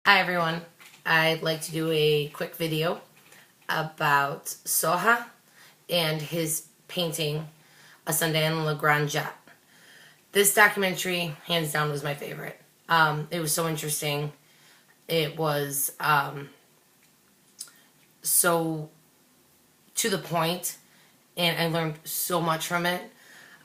Hi everyone, I'd like to do a quick video about Seurat and his painting A Sunday in Le Grand Jet. This documentary, hands down, was my favorite. It was so interesting. It was so to the point, and I learned so much from it.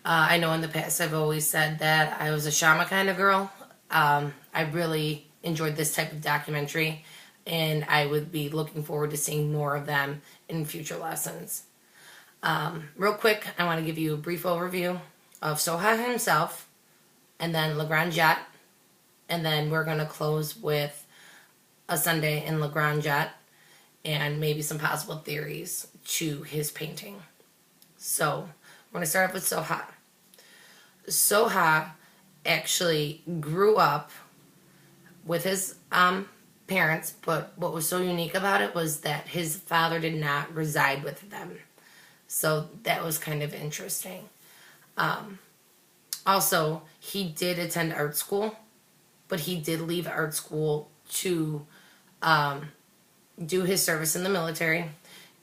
I know in the past I've always said that I was a Shama kind of girl. I really enjoyed this type of documentary, and I would be looking forward to seeing more of them in future lessons. Real quick, I want to give you a brief overview of Seurat himself, and then Le Grand Jet, and then we're going to close with A Sunday in Le Grand Jet, and maybe some possible theories to his painting. So, we're going to start off with Seurat. Seurat actually grew up with his parents, but what was so unique about it was that his father did not reside with them. So that was kind of interesting. Also, he did attend art school, but he did leave art school to do his service in the military.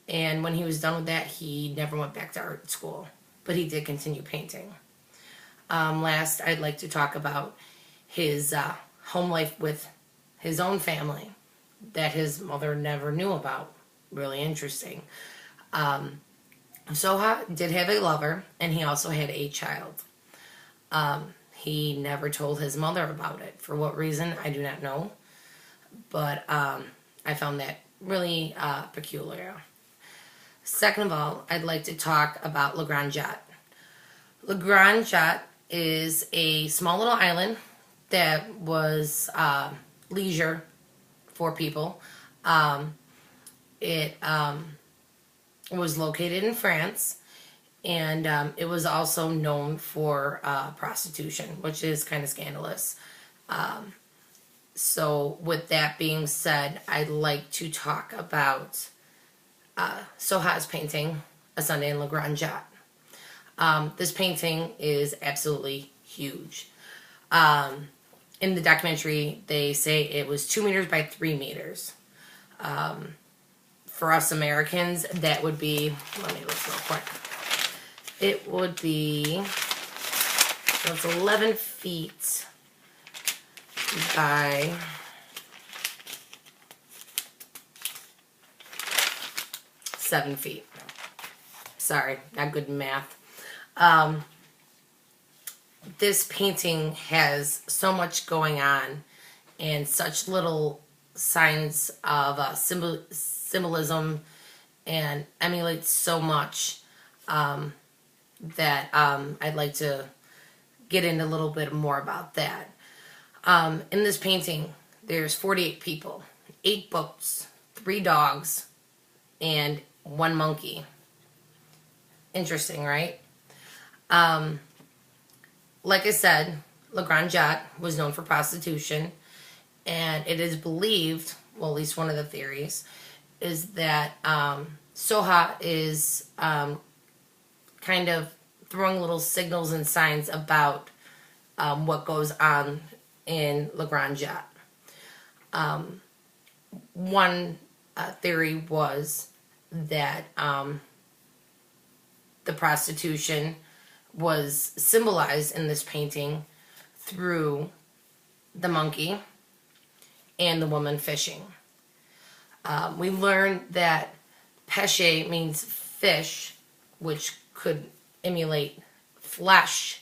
And when he was done with that, he never went back to art school, but he did continue painting. Last, I'd like to talk about his home life with his own family that his mother never knew about. Really interesting. Seurat did have a lover, and he also had a child. He never told his mother about it. For what reason, I do not know. But I found that really peculiar. Second of all, I'd like to talk about Le Grand Jet. Le Grand Jet is a small little island that was leisure for people. It was located in France, and it was also known for prostitution, which is kind of scandalous. So with that being said, I'd like to talk about Seurat's painting, A Sunday in Le Grand Jet. This painting is absolutely huge. In the documentary, they say it was 2 meters by 3 meters. For us Americans, that would be, let me look real quick. It would be, so it's 11 feet by 7 feet. Sorry, not good in math. This painting has so much going on and such little signs of symbolism, and emulates so much that I'd like to get into a little bit more about that. In this painting, there's 48 people, 8 boats, 3 dogs, and 1 monkey. Interesting, right? Like I said, Le Grand Jet was known for prostitution, and it is believed, well, at least one of the theories, is that Seurat is kind of throwing little signals and signs about what goes on in Le Grand Jet. One theory was that the prostitution was symbolized in this painting through the monkey and the woman fishing. We learned that pêcher means fish, which could emulate flesh.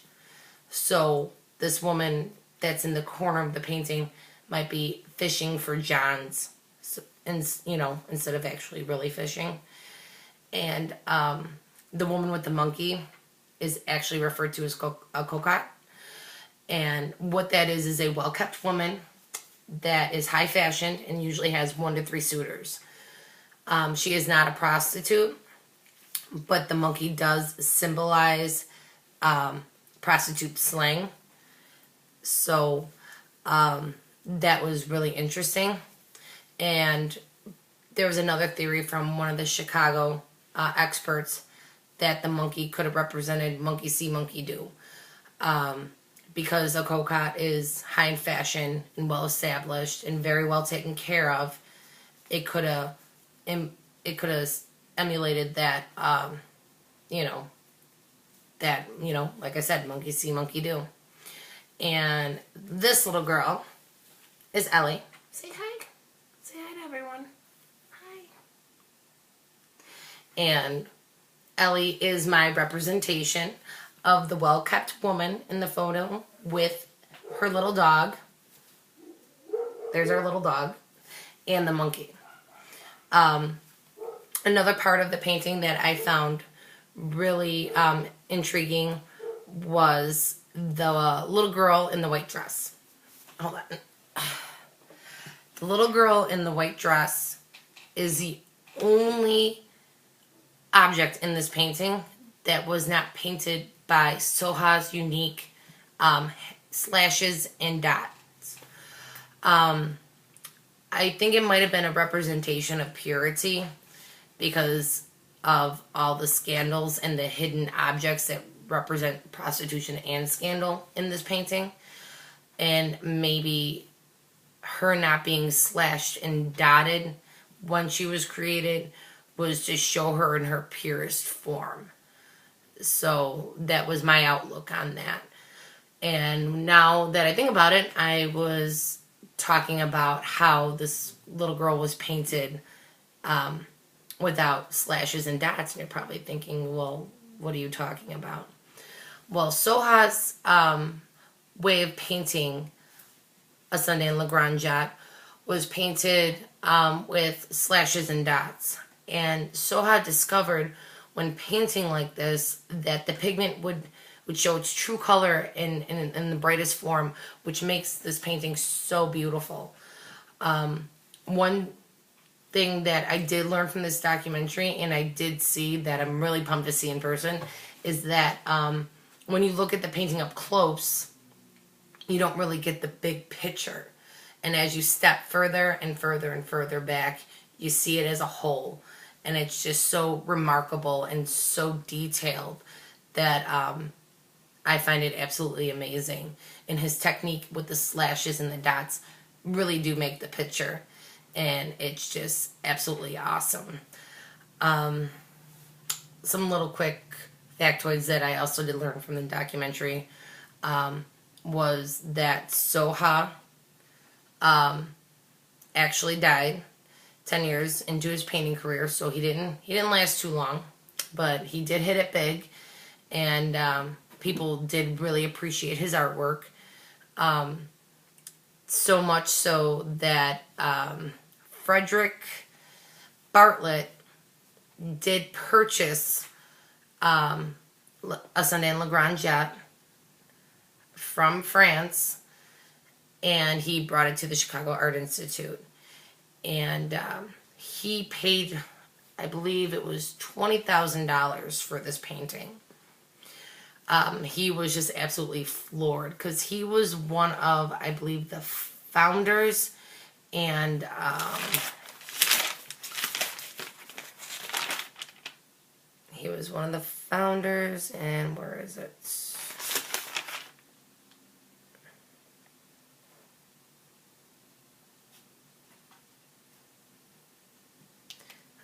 So this woman that's in the corner of the painting might be fishing for Johns, instead of actually really fishing. And the woman with the monkey is actually referred to as a cocotte. And what that is a well-kept woman that is high-fashioned and usually has 1 to 3 suitors. She is not a prostitute, but the monkey does symbolize prostitute slang. So that was really interesting. And there was another theory from one of the Chicago experts that the monkey could have represented monkey see, monkey do. because a cocotte is high in fashion and well established and very well taken care of, it could have emulated that, like I said, monkey see, monkey do. And this little girl is Ellie. Say hi. Say hi to everyone. Hi. And Ellie is my representation of the well-kept woman in the photo with her little dog. There's our little dog. And the monkey. Another part of the painting that I found really intriguing was the little girl in the white dress. Hold on. The little girl in the white dress is the only object in this painting that was not painted by Soha's unique slashes and dots. I think it might have been a representation of purity because of all the scandals and the hidden objects that represent prostitution and scandal in this painting. And maybe her not being slashed and dotted when she was created was to show her in her purest form. So that was my outlook on that. And now that I think about it, I was talking about how this little girl was painted without slashes and dots. And you're probably thinking, well, what are you talking about? Well, Soha's way of painting a Sunday in La Grande Jatte was painted with slashes and dots. And Soha discovered when painting like this that the pigment would show its true color in the brightest form, which makes this painting so beautiful. One thing that I did learn from this documentary, and I did see that I'm really pumped to see in person, is that when you look at the painting up close, you don't really get the big picture. And as you step further and further and further back, you see it as a whole. And it's just so remarkable and so detailed that I find it absolutely amazing. And his technique with the slashes and the dots really do make the picture. And it's just absolutely awesome. Some little quick factoids that I also did learn from the documentary was that Soha actually died 10 years into his painting career, so he didn't last too long, but he did hit it big, and people did really appreciate his artwork, so much so that Frederick Bartlett did purchase a Sunday in La Grande Jatte from France, and he brought it to the Chicago Art Institute. And he paid, I believe it was $20,000 for this painting. He was just absolutely floored because he was one of, I believe, the founders and he was one of the founders, and where is it?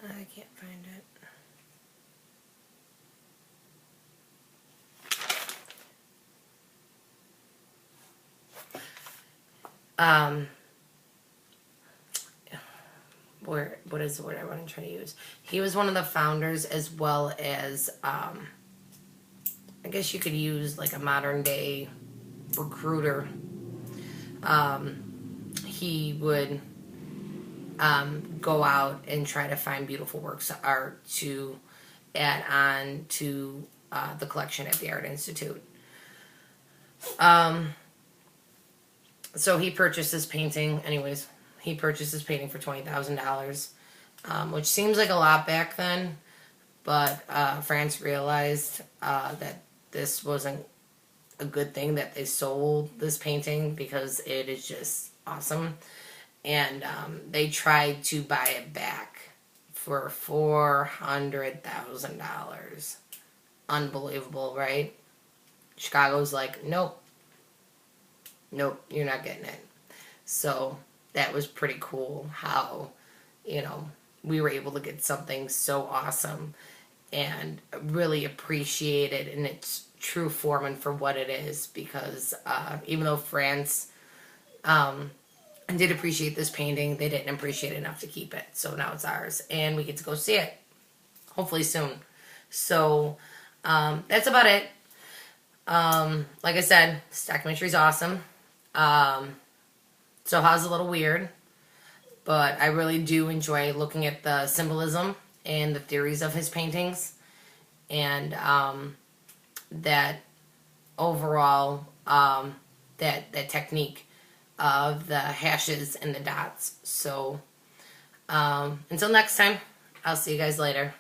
I can't find it. What is the word I want to try to use? He was one of the founders, as well as, I guess you could use like a modern day recruiter. He would go out and try to find beautiful works of art to add on to the collection at the Art Institute. So he purchased this painting. Anyways, he purchased this painting for $20,000, which seems like a lot back then, but France realized that this wasn't a good thing that they sold this painting because it is just awesome. And they tried to buy it back for $400,000. Unbelievable, right? Chicago's like, nope, nope, you're not getting it. So that was pretty cool how, you know, we were able to get something so awesome and really appreciate it in its true form and for what it is, because even though France did appreciate this painting, they didn't appreciate it enough to keep it. So now it's ours, and we get to go see it, hopefully soon. So that's about it. Like I said, this documentary is awesome. Soha's a little weird, but I really do enjoy looking at the symbolism and the theories of his paintings, and that overall that technique of the hashes and the dots. So until next time, I'll see you guys later.